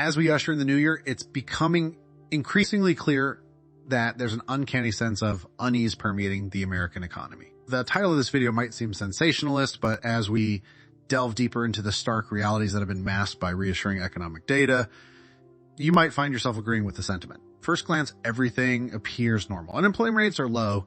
As we usher in the new year, it's becoming increasingly clear that there's an uncanny sense of unease permeating the American economy. The title of this video might seem sensationalist, but as we delve deeper into the stark realities that have been masked by reassuring economic data, you might find yourself agreeing with the sentiment. First glance, everything appears normal. Unemployment rates are low.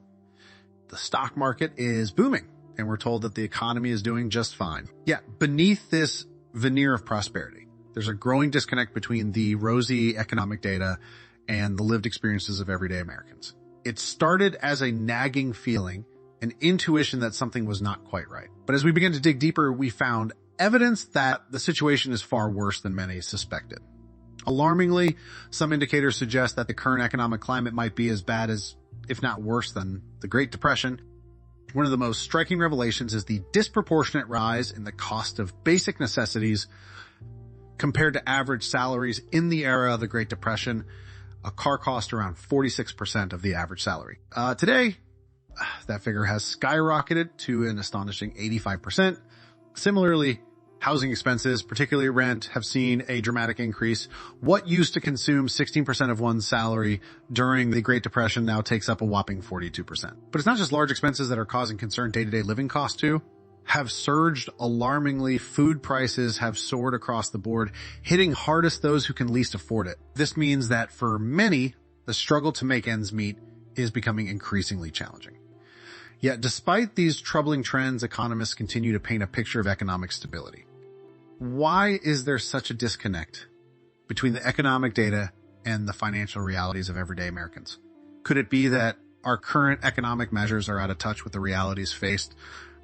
The stock market is booming, and we're told that the economy is doing just fine. Yet, beneath this veneer of prosperity, there's a growing disconnect between the rosy economic data and the lived experiences of everyday Americans. It started as a nagging feeling, an intuition that something was not quite right. But as we began to dig deeper, we found evidence that the situation is far worse than many suspected. Alarmingly, some indicators suggest that the current economic climate might be as bad as, if not worse than, the Great Depression. One of the most striking revelations is the disproportionate rise in the cost of basic necessities compared to average salaries in the era of the Great Depression. A car cost around 46% of the average salary. Today, that figure has skyrocketed to an astonishing 85%. Similarly, housing expenses, particularly rent, have seen a dramatic increase. What used to consume 16% of one's salary during the Great Depression now takes up a whopping 42%. But it's not just large expenses that are causing concern. Day-to-day living costs too have surged alarmingly. Food prices have soared across the board, hitting hardest those who can least afford it. This means that for many, the struggle to make ends meet is becoming increasingly challenging. Yet despite these troubling trends, economists continue to paint a picture of economic stability. Why is there such a disconnect between the economic data and the financial realities of everyday Americans? Could it be that our current economic measures are out of touch with the realities faced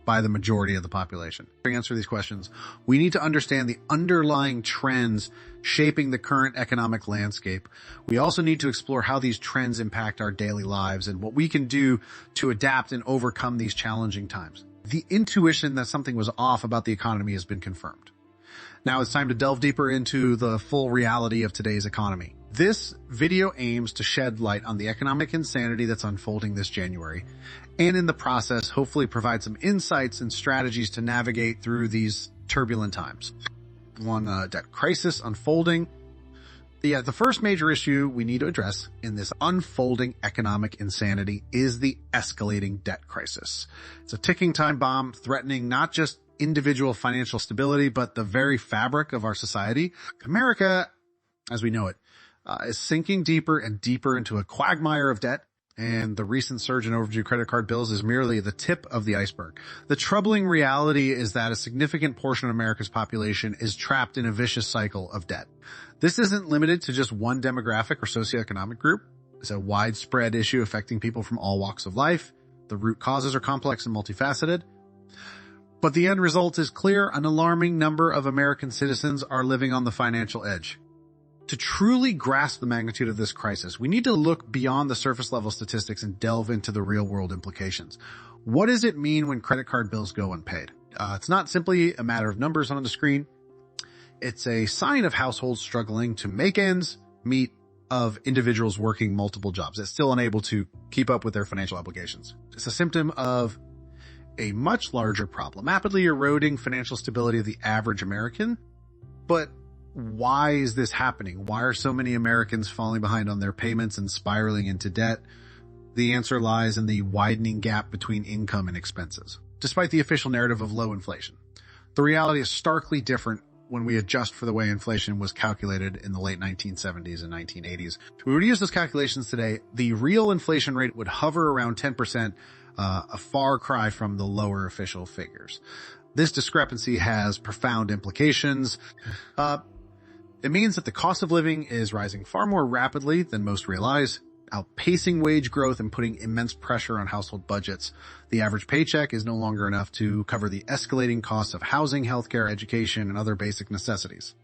by the majority of the population? To answer these questions, we need to understand the underlying trends shaping the current economic landscape. We also need to explore how these trends impact our daily lives and what we can do to adapt and overcome these challenging times. The intuition that something was off about the economy has been confirmed. Now it's time to delve deeper into the full reality of today's economy. This video aims to shed light on the economic insanity that's unfolding this January, and in the process, hopefully provide some insights and strategies to navigate through these turbulent times. One debt crisis unfolding. The first major issue we need to address in this unfolding economic insanity is the escalating debt crisis. It's a ticking time bomb threatening not just individual financial stability, but the very fabric of our society. America, as we know it, is sinking deeper and deeper into a quagmire of debt, and the recent surge in overdue credit card bills is merely the tip of the iceberg. The troubling reality is that a significant portion of America's population is trapped in a vicious cycle of debt. This isn't limited to just one demographic or socioeconomic group. It's a widespread issue affecting people from all walks of life. The root causes are complex and multifaceted. But the end result is clear. An alarming number of American citizens are living on the financial edge. To truly grasp the magnitude of this crisis, we need to look beyond the surface level statistics and delve into the real world implications. What does it mean when credit card bills go unpaid? It's not simply a matter of numbers on the screen. It's a sign of households struggling to make ends meet, of individuals working multiple jobs that's still unable to keep up with their financial obligations. It's a symptom of a much larger problem, rapidly eroding financial stability of the average American. But why is this happening? Why are so many Americans falling behind on their payments and spiraling into debt? The answer lies in the widening gap between income and expenses. Despite the official narrative of low inflation, the reality is starkly different when we adjust for the way inflation was calculated in the late 1970s and 1980s. If we were to use those calculations today, the real inflation rate would hover around 10%, a far cry from the lower official figures. This discrepancy has profound implications. It means that the cost of living is rising far more rapidly than most realize, outpacing wage growth and putting immense pressure on household budgets. The average paycheck is no longer enough to cover the escalating costs of housing, healthcare, education, and other basic necessities.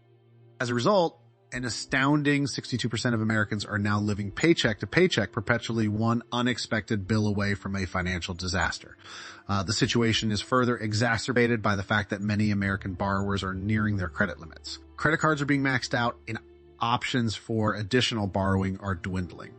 As a result, an astounding 62% of Americans are now living paycheck to paycheck, perpetually one unexpected bill away from a financial disaster. The situation is further exacerbated by the fact that many American borrowers are nearing their credit limits. Credit cards are being maxed out, and options for additional borrowing are dwindling.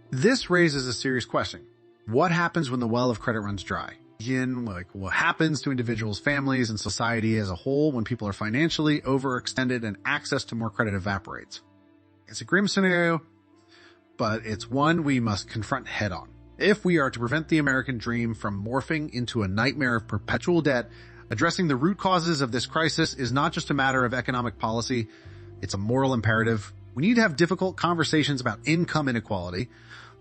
This raises a serious question. What happens when the well of credit runs dry? Like what happens to individuals, families, and society as a whole when people are financially overextended and access to more credit evaporates. It's a grim scenario, but it's one we must confront head on. If we are to prevent the American dream from morphing into a nightmare of perpetual debt, addressing the root causes of this crisis is not just a matter of economic policy, it's a moral imperative. We need to have difficult conversations about income inequality,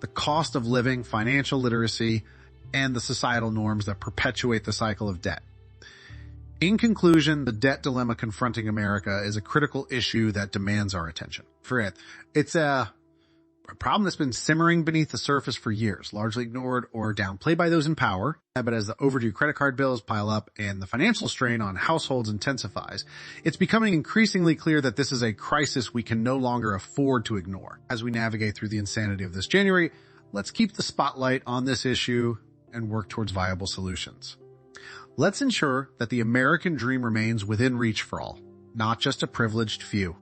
the cost of living, financial literacy, and the societal norms that perpetuate the cycle of debt. In conclusion, the debt dilemma confronting America is a critical issue that demands our attention. It's a problem that's been simmering beneath the surface for years, largely ignored or downplayed by those in power. But as the overdue credit card bills pile up and the financial strain on households intensifies, it's becoming increasingly clear that this is a crisis we can no longer afford to ignore. As we navigate through the insanity of this January, let's keep the spotlight on this issue and work towards viable solutions. Let's ensure that the American dream remains within reach for all, not just a privileged few.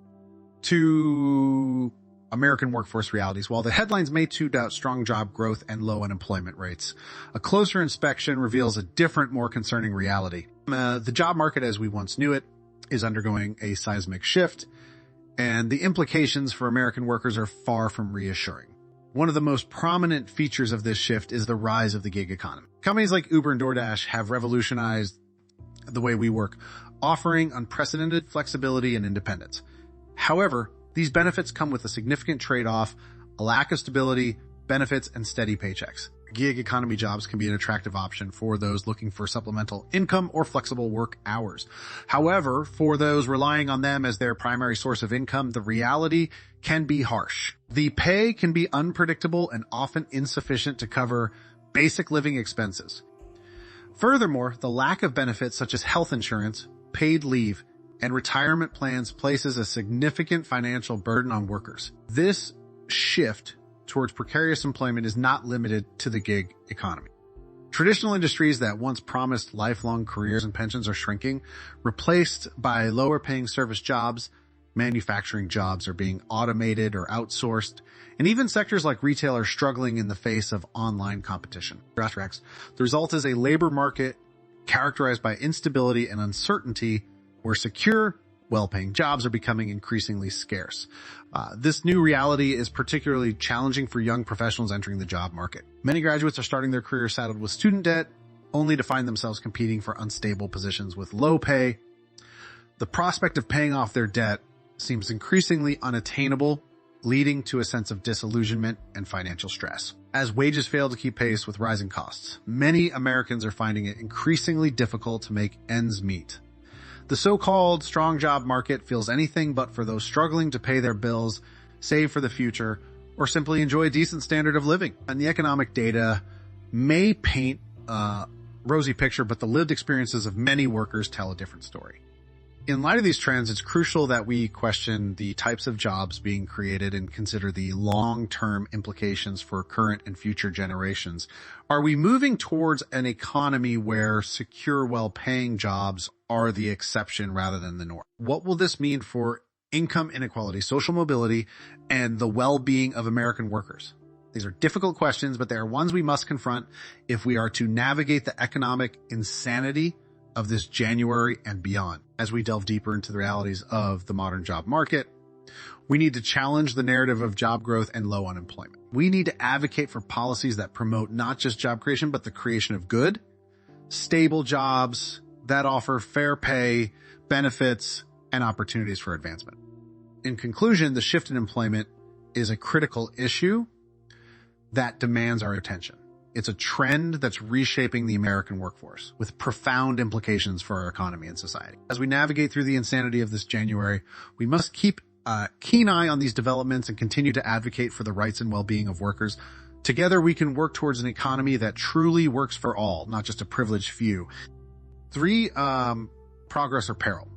To American workforce realities, while the headlines may tout out strong job growth and low unemployment rates, a closer inspection reveals a different, more concerning reality. The job market as we once knew it is undergoing a seismic shift, and the implications for American workers are far from reassuring. One of the most prominent features of this shift is the rise of the gig economy. Companies like Uber and DoorDash have revolutionized the way we work, offering unprecedented flexibility and independence. However, these benefits come with a significant trade-off, a lack of stability, benefits, and steady paychecks. Gig economy jobs can be an attractive option for those looking for supplemental income or flexible work hours. However, for those relying on them as their primary source of income, the reality can be harsh. The pay can be unpredictable and often insufficient to cover basic living expenses. Furthermore, the lack of benefits such as health insurance, paid leave, and retirement plans places a significant financial burden on workers. This shift towards precarious employment is not limited to the gig economy. Traditional industries that once promised lifelong careers and pensions are shrinking, replaced by lower paying service jobs. Manufacturing jobs are being automated or outsourced, and even sectors like retail are struggling in the face of online competition. The result is a labor market characterized by instability and uncertainty, where secure, well-paying jobs are becoming increasingly scarce. This new reality is particularly challenging for young professionals entering the job market. Many graduates are starting their careers saddled with student debt, only to find themselves competing for unstable positions with low pay. The prospect of paying off their debt seems increasingly unattainable, leading to a sense of disillusionment and financial stress. As wages fail to keep pace with rising costs, many Americans are finding it increasingly difficult to make ends meet. The so-called strong job market feels anything but for those struggling to pay their bills, save for the future, or simply enjoy a decent standard of living. And the economic data may paint a rosy picture, but the lived experiences of many workers tell a different story. In light of these trends, it's crucial that we question the types of jobs being created and consider the long-term implications for current and future generations. Are we moving towards an economy where secure, well-paying jobs are the exception rather than the norm? What will this mean for income inequality, social mobility, and the well-being of American workers? These are difficult questions, but they are ones we must confront if we are to navigate the economic insanity of this January and beyond. As we delve deeper into the realities of the modern job market, we need to challenge the narrative of job growth and low unemployment. We need to advocate for policies that promote not just job creation, but the creation of good, stable jobs that offer fair pay, benefits, and opportunities for advancement. In conclusion, the shift in employment is a critical issue that demands our attention. It's a trend that's reshaping the American workforce with profound implications for our economy and society. As we navigate through the insanity of this January, we must keep a keen eye on these developments and continue to advocate for the rights and well-being of workers. Together, we can work towards an economy that truly works for all, not just a privileged few. 3, progress or peril.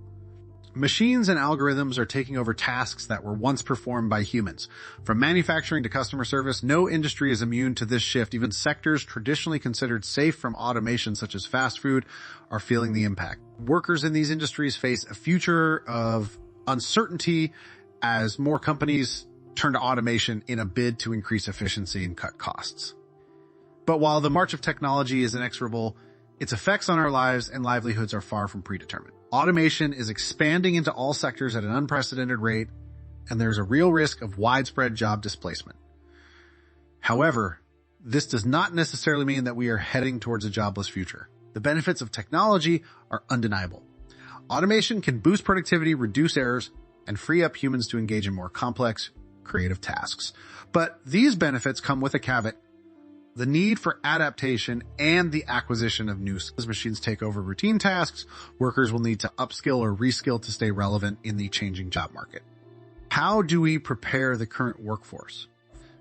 Machines and algorithms are taking over tasks that were once performed by humans. From manufacturing to customer service, no industry is immune to this shift. Even sectors traditionally considered safe from automation, such as fast food, are feeling the impact. Workers in these industries face a future of uncertainty as more companies turn to automation in a bid to increase efficiency and cut costs. But while the march of technology is inexorable, Its effects on our lives and livelihoods are far from predetermined. Automation is expanding into all sectors at an unprecedented rate, and there's a real risk of widespread job displacement. However, this does not necessarily mean that we are heading towards a jobless future. The benefits of technology are undeniable. Automation can boost productivity, reduce errors, and free up humans to engage in more complex, creative tasks. But these benefits come with a caveat: the need for adaptation and the acquisition of new skills. As machines take over routine tasks, workers will need to upskill or reskill to stay relevant in the changing job market. How do we prepare the current workforce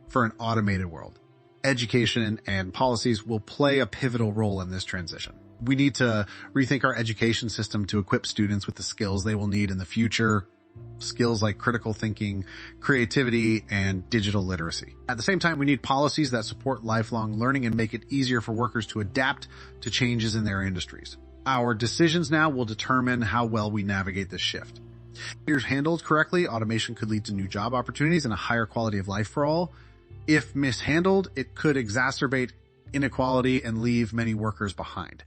for an automated world? Education and policies will play a pivotal role in this transition. We need to rethink our education system to equip students with the skills they will need in the future. Skills like critical thinking, creativity, and digital literacy. At the same time, we need policies that support lifelong learning and make it easier for workers to adapt to changes in their industries. Our decisions now will determine how well we navigate this shift. If handled correctly, automation could lead to new job opportunities and a higher quality of life for all. If mishandled, it could exacerbate inequality and leave many workers behind.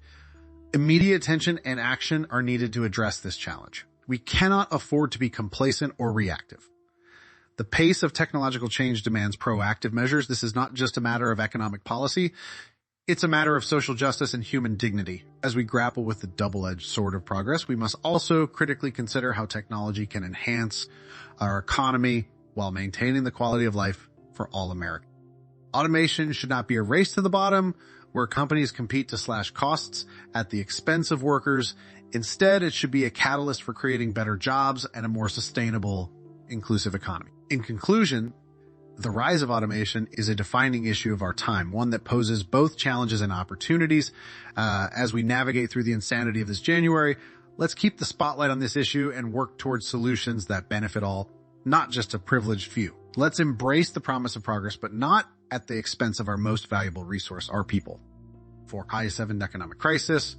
Immediate attention and action are needed to address this challenge. We cannot afford to be complacent or reactive. The pace of technological change demands proactive measures. This is not just a matter of economic policy. It's a matter of social justice and human dignity. As we grapple with the double-edged sword of progress, we must also critically consider how technology can enhance our economy while maintaining the quality of life for all Americans. Automation should not be a race to the bottom, where companies compete to slash costs at the expense of workers. Instead, it should be a catalyst for creating better jobs and a more sustainable, inclusive economy. In conclusion, the rise of automation is a defining issue of our time, one that poses both challenges and opportunities. As we navigate through the insanity of this January, let's keep the spotlight on this issue and work towards solutions that benefit all, not just a privileged few. Let's embrace the promise of progress, but not at the expense of our most valuable resource, our people. For I-7 economic crisis,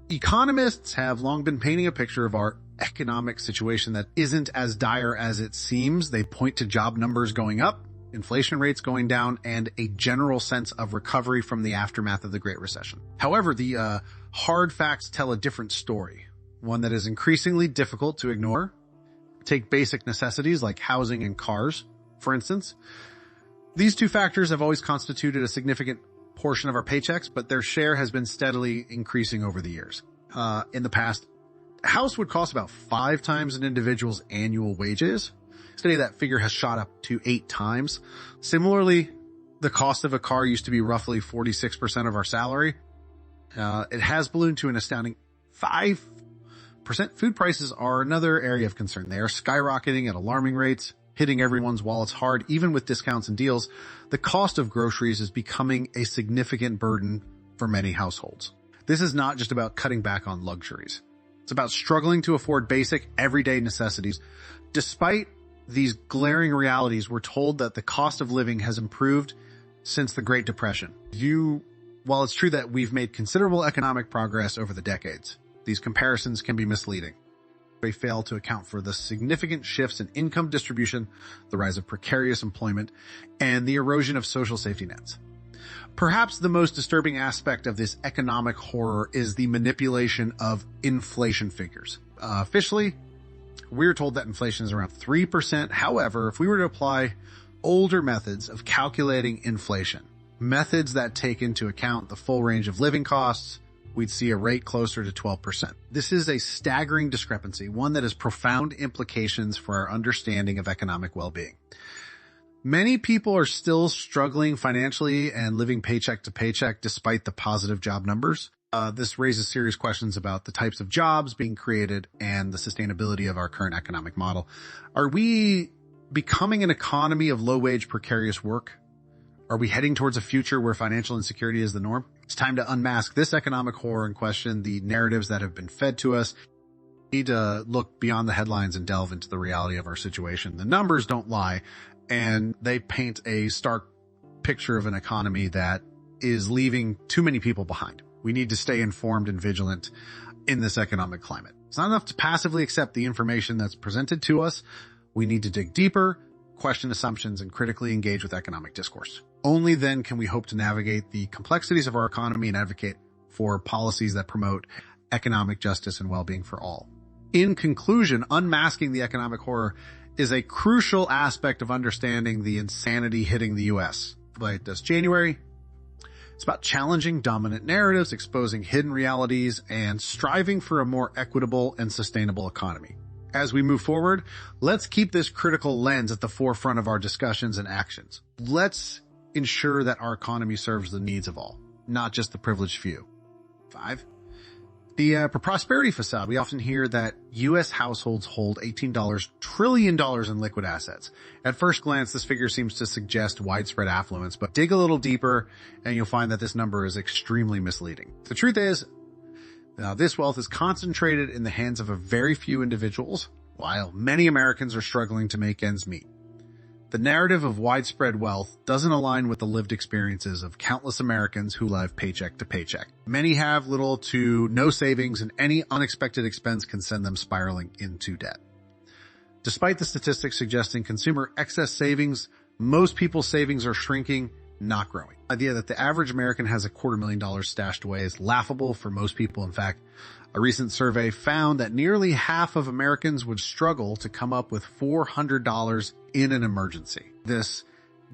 economists have long been painting a picture of our economic situation that isn't as dire as it seems. They point to job numbers going up, inflation rates going down, and a general sense of recovery from the aftermath of the Great Recession. However, the hard facts tell a different story, one that is increasingly difficult to ignore. Take basic necessities like housing and cars, for instance. These two factors have always constituted a significant portion of our paychecks, but their share has been steadily increasing over the years. In the past, a house would cost about 5 times an individual's annual wages. Today, that figure has shot up to 8 times. Similarly, the cost of a car used to be roughly 46% of our salary. It has ballooned to an astounding 5%. Food prices are another area of concern. They are skyrocketing at alarming rates, hitting everyone's wallets hard. Even with discounts and deals, the cost of groceries is becoming a significant burden for many households. This is not just about cutting back on luxuries. It's about struggling to afford basic, everyday necessities. Despite these glaring realities, we're told that the cost of living has improved since the Great Depression. While it's true that we've made considerable economic progress over the decades, these comparisons can be misleading. They fail to account for the significant shifts in income distribution, the rise of precarious employment, and the erosion of social safety nets. Perhaps the most disturbing aspect of this economic horror is the manipulation of inflation figures. Officially, we're told that inflation is around 3%. However, if we were to apply older methods of calculating inflation, methods that take into account the full range of living costs, we'd see a rate closer to 12%. This is a staggering discrepancy, one that has profound implications for our understanding of economic well-being. Many people are still struggling financially and living paycheck to paycheck despite the positive job numbers. This raises serious questions about the types of jobs being created and the sustainability of our current economic model. Are we becoming an economy of low-wage, precarious work? Are we heading towards a future where financial insecurity is the norm? It's time to unmask this economic horror and question the narratives that have been fed to us. We need to look beyond the headlines and delve into the reality of our situation. The numbers don't lie, and they paint a stark picture of an economy that is leaving too many people behind. We need to stay informed and vigilant in this economic climate. It's not enough to passively accept the information that's presented to us. We need to dig deeper, question assumptions, and critically engage with economic discourse. Only then can we hope to navigate the complexities of our economy and advocate for policies that promote economic justice and well-being for all. In conclusion, unmasking the economic horror is a crucial aspect of understanding the insanity hitting the U.S. Like this January, it's about challenging dominant narratives, exposing hidden realities, and striving for a more equitable and sustainable economy. As we move forward, let's keep this critical lens at the forefront of our discussions and actions. Let's ensure that our economy serves the needs of all, not just the privileged few. 5. The prosperity facade. We often hear that U.S. households hold $18 trillion in liquid assets. At first glance, this figure seems to suggest widespread affluence, but dig a little deeper and you'll find that this number is extremely misleading. The truth is, this wealth is concentrated in the hands of a very few individuals, while many Americans are struggling to make ends meet. The narrative of widespread wealth doesn't align with the lived experiences of countless Americans who live paycheck to paycheck. Many have little to no savings, and any unexpected expense can send them spiraling into debt. Despite the statistics suggesting consumer excess savings, most people's savings are shrinking, not growing. The idea that the average American has $250,000 stashed away is laughable for most people. In fact, a recent survey found that nearly half of Americans would struggle to come up with $400 in an emergency. This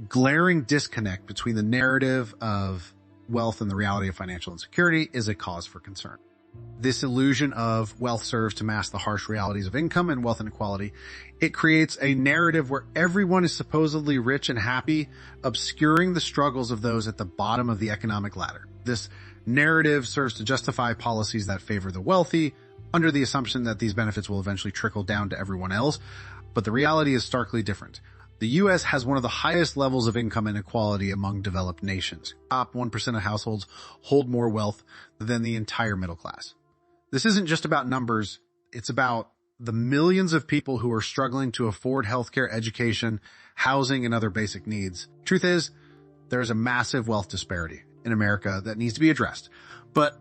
glaring disconnect between the narrative of wealth and the reality of financial insecurity is a cause for concern. This illusion of wealth serves to mask the harsh realities of income and wealth inequality. It creates a narrative where everyone is supposedly rich and happy, obscuring the struggles of those at the bottom of the economic ladder. This narrative serves to justify policies that favor the wealthy, under the assumption that these benefits will eventually trickle down to everyone else. But the reality is starkly different. The U.S. has one of the highest levels of income inequality among developed nations. Top 1% of households hold more wealth than the entire middle class. This isn't just about numbers. It's about the millions of people who are struggling to afford healthcare, education, housing, and other basic needs. Truth is, there's a massive wealth disparity in America that needs to be addressed. But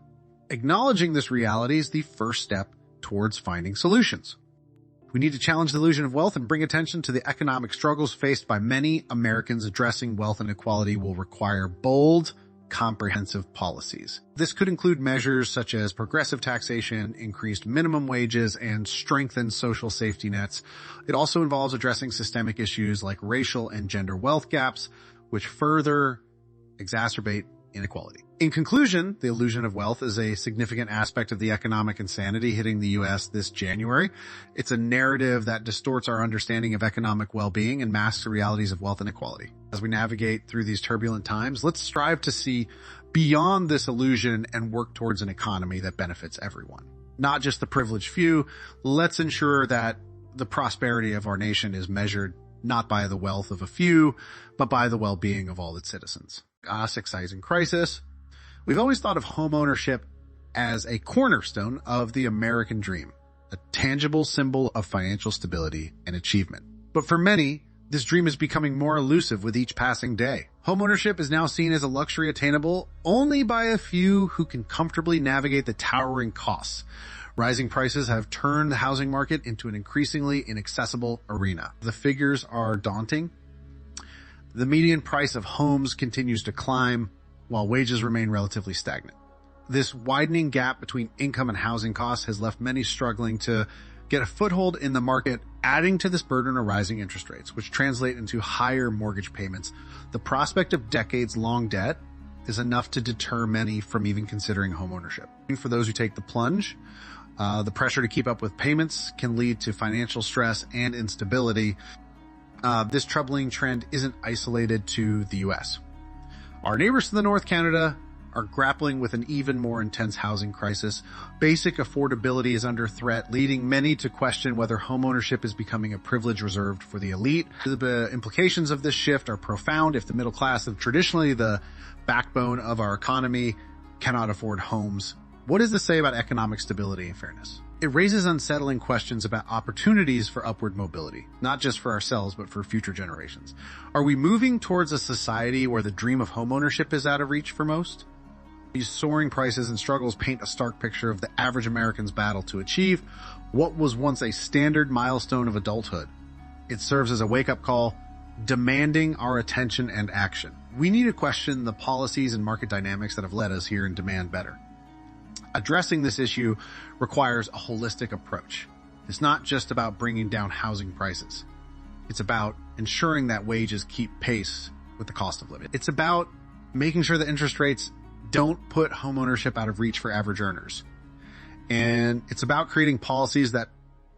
acknowledging this reality is the first step towards finding solutions. We need to challenge the illusion of wealth and bring attention to the economic struggles faced by many Americans. Addressing wealth inequality will require bold, comprehensive policies. This could include measures such as progressive taxation, increased minimum wages, and strengthened social safety nets. It also involves addressing systemic issues like racial and gender wealth gaps, which further exacerbate inequality. In conclusion, the illusion of wealth is a significant aspect of the economic insanity hitting the U.S. this January. It's a narrative that distorts our understanding of economic well-being and masks the realities of wealth inequality. As we navigate through these turbulent times, let's strive to see beyond this illusion and work towards an economy that benefits everyone, not just the privileged few. Let's ensure that the prosperity of our nation is measured not by the wealth of a few, but by the well-being of all its citizens. Exciting crisis. We've always thought of homeownership as a cornerstone of the American dream, a tangible symbol of financial stability and achievement. But for many, this dream is becoming more elusive with each passing day. Homeownership is now seen as a luxury attainable only by a few who can comfortably navigate the towering costs. Rising prices have turned the housing market into an increasingly inaccessible arena. The figures are daunting. The median price of homes continues to climb, while wages remain relatively stagnant. This widening gap between income and housing costs has left many struggling to get a foothold in the market, adding to this burden of rising interest rates, which translate into higher mortgage payments. The prospect of decades-long debt is enough to deter many from even considering homeownership. For those who take the plunge, the pressure to keep up with payments can lead to financial stress and instability. This troubling trend isn't isolated to the U.S. Our neighbors to the north, Canada, are grappling with an even more intense housing crisis. Basic affordability is under threat, leading many to question whether homeownership is becoming a privilege reserved for the elite. The implications of this shift are profound if the middle class, of traditionally the backbone of our economy, cannot afford homes. What does this say about economic stability and fairness? It raises unsettling questions about opportunities for upward mobility, not just for ourselves, but for future generations. Are we moving towards a society where the dream of homeownership is out of reach for most? These soaring prices and struggles paint a stark picture of the average American's battle to achieve what was once a standard milestone of adulthood. It serves as a wake-up call, demanding our attention and action. We need to question the policies and market dynamics that have led us here and demand better. Addressing this issue requires a holistic approach. It's not just about bringing down housing prices. It's about ensuring that wages keep pace with the cost of living. It's about making sure that interest rates don't put homeownership out of reach for average earners. And it's about creating policies that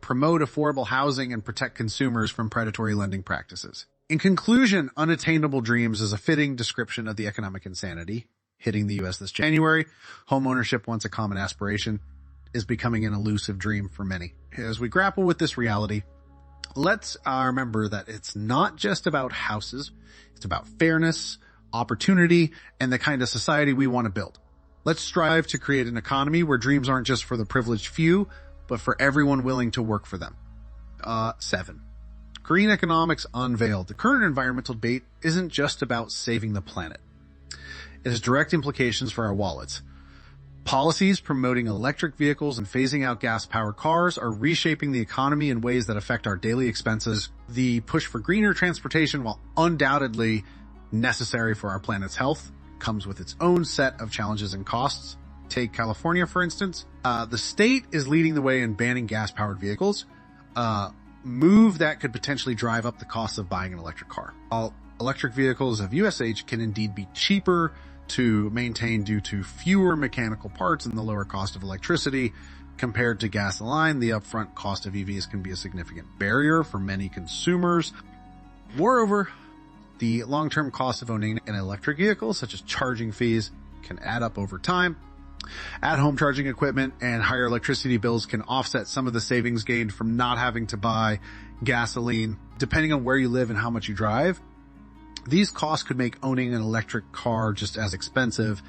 promote affordable housing and protect consumers from predatory lending practices. In conclusion, unattainable dreams is a fitting description of the economic insanity hitting the U.S. this January. Homeownership, once a common aspiration, is becoming an elusive dream for many. As we grapple with this reality, let's remember that it's not just about houses. It's about fairness, opportunity, and the kind of society we want to build. Let's strive to create an economy where dreams aren't just for the privileged few, but for everyone willing to work for them. 7. Green economics unveiled. The current environmental debate isn't just about saving the planet. It has direct implications for our wallets. Policies promoting electric vehicles and phasing out gas-powered cars are reshaping the economy in ways that affect our daily expenses. The push for greener transportation, while undoubtedly necessary for our planet's health, comes with its own set of challenges and costs. Take California, for instance. The state is leading the way in banning gas-powered vehicles, move that could potentially drive up the cost of buying an electric car. While electric vehicles of USH can indeed be cheaper to maintain due to fewer mechanical parts and the lower cost of electricity compared to gasoline, the upfront cost of EVs can be a significant barrier for many consumers. Moreover, the long-term cost of owning an electric vehicle, such as charging fees, can add up over time. At-home charging equipment and higher electricity bills can offset some of the savings gained from not having to buy gasoline. Depending on where you live and how much you drive, these costs could make owning an electric car just as expensive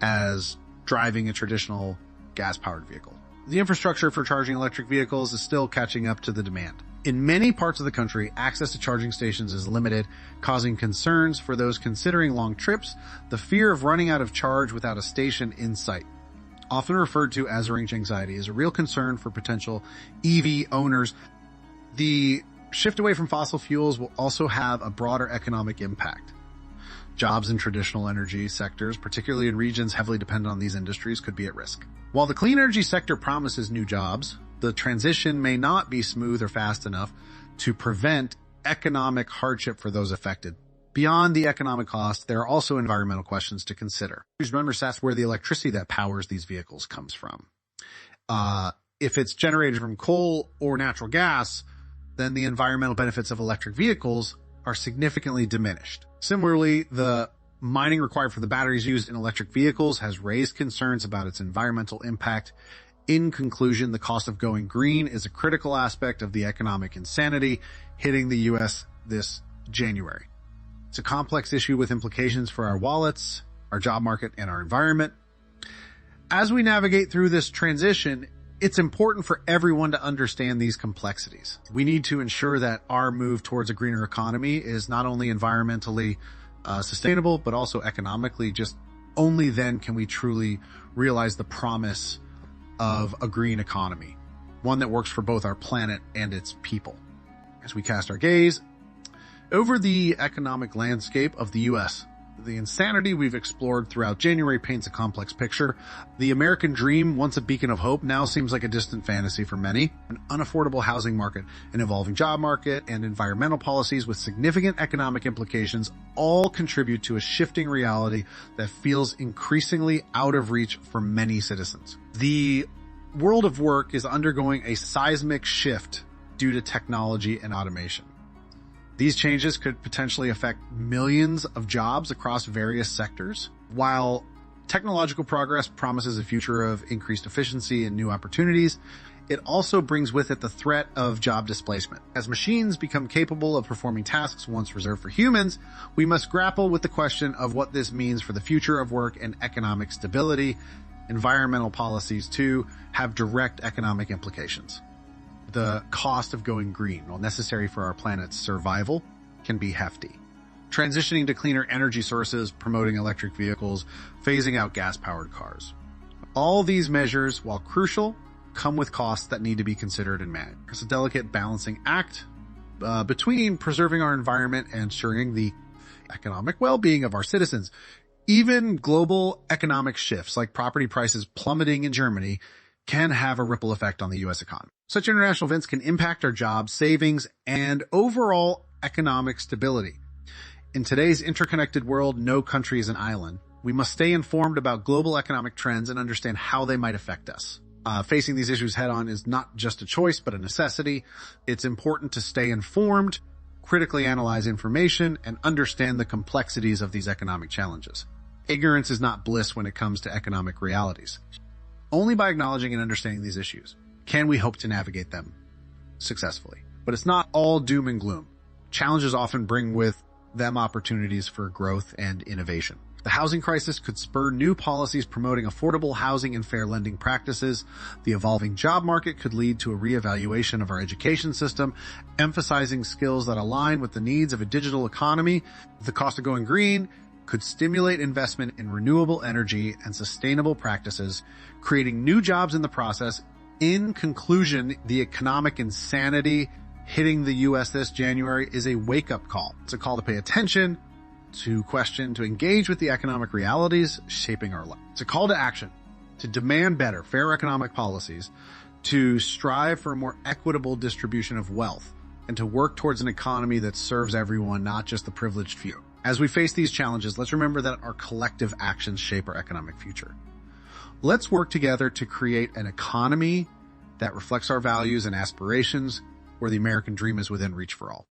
as driving a traditional gas-powered vehicle. The infrastructure for charging electric vehicles is still catching up to the demand. In many parts of the country, access to charging stations is limited, causing concerns for those considering long trips. The fear of running out of charge without a station in sight, often referred to as range anxiety, is a real concern for potential EV owners. The shift away from fossil fuels will also have a broader economic impact. Jobs in traditional energy sectors, particularly in regions heavily dependent on these industries, could be at risk. While the clean energy sector promises new jobs, the transition may not be smooth or fast enough to prevent economic hardship for those affected. Beyond the economic cost, there are also environmental questions to consider. Remember, that's where the electricity that powers these vehicles comes from. If it's generated from coal or natural gas, then the environmental benefits of electric vehicles are significantly diminished. Similarly, the mining required for the batteries used in electric vehicles has raised concerns about its environmental impact. In conclusion, the cost of going green is a critical aspect of the economic insanity hitting the U.S. this January. It's a complex issue with implications for our wallets, our job market, and our environment. As we navigate through this transition, it's important for everyone to understand these complexities. We need to ensure that our move towards a greener economy is not only environmentally sustainable, but also economically. Just only then can we truly realize the promise of a green economy, one that works for both our planet and its people. As we cast our gaze over the economic landscape of the U.S., the insanity we've explored throughout January paints a complex picture. The American dream, once a beacon of hope, now seems like a distant fantasy for many. An unaffordable housing market, an evolving job market, and environmental policies with significant economic implications all contribute to a shifting reality that feels increasingly out of reach for many citizens. The world of work is undergoing a seismic shift due to technology and automation. These changes could potentially affect millions of jobs across various sectors. While technological progress promises a future of increased efficiency and new opportunities, it also brings with it the threat of job displacement. As machines become capable of performing tasks once reserved for humans, we must grapple with the question of what this means for the future of work and economic stability. Environmental policies, too, have direct economic implications. The cost of going green, while necessary for our planet's survival, can be hefty. Transitioning to cleaner energy sources, promoting electric vehicles, phasing out gas-powered cars. All these measures, while crucial, come with costs that need to be considered and managed. It's a delicate balancing act between preserving our environment and ensuring the economic well-being of our citizens. Even global economic shifts like property prices plummeting in Germany can have a ripple effect on the U.S. economy. Such international events can impact our jobs, savings, and overall economic stability. In today's interconnected world, no country is an island. We must stay informed about global economic trends and understand how they might affect us. Facing these issues head on is not just a choice, but a necessity. It's important to stay informed, critically analyze information, and understand the complexities of these economic challenges. Ignorance is not bliss when it comes to economic realities. Only by acknowledging and understanding these issues can we hope to navigate them successfully. But it's not all doom and gloom. Challenges often bring with them opportunities for growth and innovation. The housing crisis could spur new policies promoting affordable housing and fair lending practices. The evolving job market could lead to a reevaluation of our education system, emphasizing skills that align with the needs of a digital economy. The cost of going green could stimulate investment in renewable energy and sustainable practices, creating new jobs in the process. In conclusion, the economic insanity hitting the U.S. this January is a wake-up call. It's a call to pay attention, to question, to engage with the economic realities shaping our life. It's a call to action, to demand better, fair economic policies, to strive for a more equitable distribution of wealth, and to work towards an economy that serves everyone, not just the privileged few. As we face these challenges, let's remember that our collective actions shape our economic future. Let's work together to create an economy that reflects our values and aspirations, where the American dream is within reach for all.